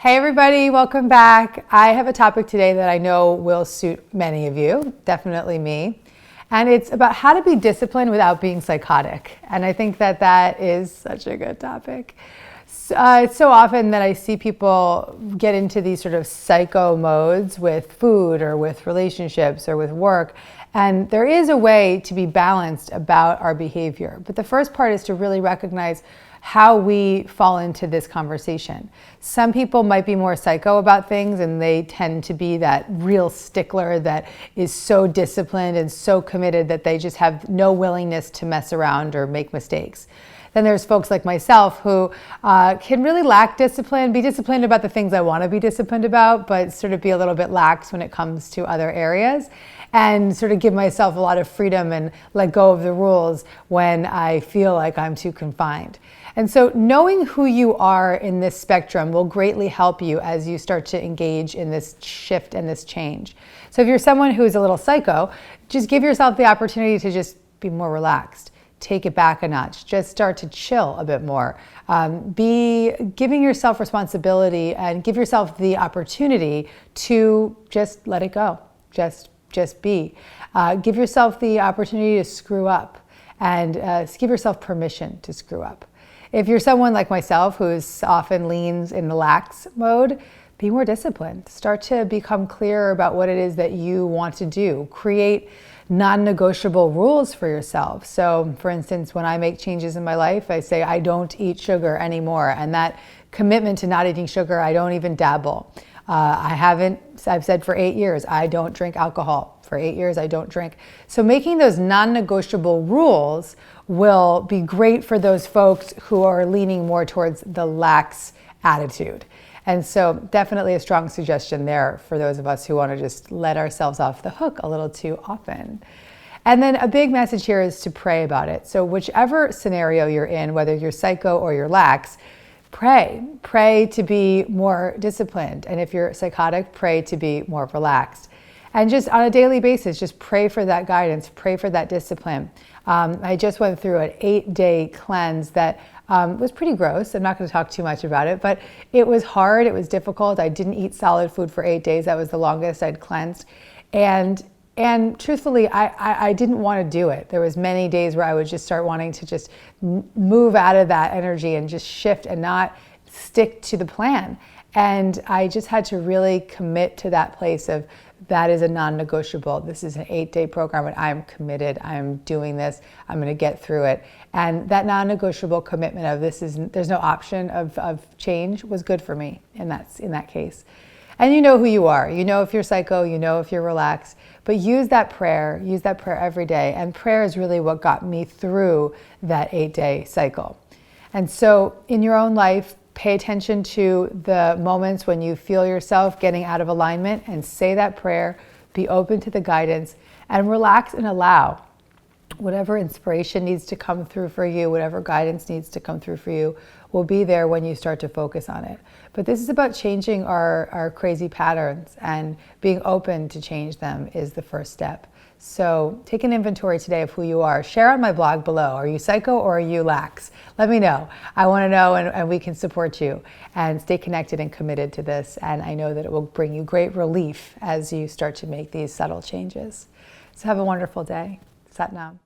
Hey everybody, welcome back. I have a topic today that I know will suit many of you, definitely me. And it's about how to be disciplined without being psychotic. And I think that that is such a good topic. It's so often that I see people get into these sort of psycho modes with food or with relationships or with work. And there is a way to be balanced about our behavior. But the first part is to really recognize how we fall into this conversation. Some people might be more psycho about things and they tend to be that real stickler that is so disciplined and so committed that they just have no willingness to mess around or make mistakes. Then there's folks like myself who can really lack discipline, be disciplined about the things I want to be disciplined about, but sort of be a little bit lax when it comes to other areas, and sort of give myself a lot of freedom and let go of the rules when I feel like I'm too confined. And so knowing who you are in this spectrum will greatly help you as you start to engage in this shift and this change. So if you're someone who is a little psycho, just give yourself the opportunity to just be more relaxed. Take it back a notch. Just start to chill a bit more. Be giving yourself responsibility and give yourself the opportunity to just let it go. Just be. Give yourself the opportunity to screw up and give yourself permission to screw up. If you're someone like myself who's often leans in the lax mode, be more disciplined. Start to become clear about what it is that you want to do. Create non-negotiable rules for yourself. So for instance, when I make changes in my life, I say I don't eat sugar anymore. And that commitment to not eating sugar, I don't even dabble. I've said for 8 years, I don't drink alcohol. For 8 years, I don't drink. So making those non-negotiable rules will be great for those folks who are leaning more towards the lax attitude. And so definitely a strong suggestion there for those of us who want to just let ourselves off the hook a little too often. And then a big message here is to pray about it. So whichever scenario you're in, whether you're psycho or you're lax, pray. Pray to be more disciplined. And if you're psychotic, pray to be more relaxed. And just on a daily basis, just pray for that guidance, pray for that discipline. I just went through an 8-day cleanse that was pretty gross. I'm not going to talk too much about it, but it was hard. It was difficult. I didn't eat solid food for 8 days. That was the longest I'd cleansed. And truthfully, I didn't want to do it. There was many days where I would just start wanting to just move out of that energy and just shift and not stick to the plan. And I just had to really commit to that place of that is a non-negotiable. This is an 8-day program and I'm committed. I'm doing this. I'm going to get through it. And that non-negotiable commitment of there's no option of change was good for me in that case. And you know who you are. You know if you're psycho, you know if you're relaxed, but use that prayer every day. And prayer is really what got me through that 8-day cycle. And so in your own life, pay attention to the moments when you feel yourself getting out of alignment and say that prayer, be open to the guidance, and relax and allow whatever inspiration needs to come through for you, whatever guidance needs to come through for you will be there when you start to focus on it. But this is about changing our crazy patterns, and being open to change them is the first step. So take an inventory today of who you are. Share on my blog below. Are you psycho or are you lax? Let me know. I want to know, and we can support you. And stay connected and committed to this. And I know that it will bring you great relief as you start to make these subtle changes. So have a wonderful day. Sat Nam.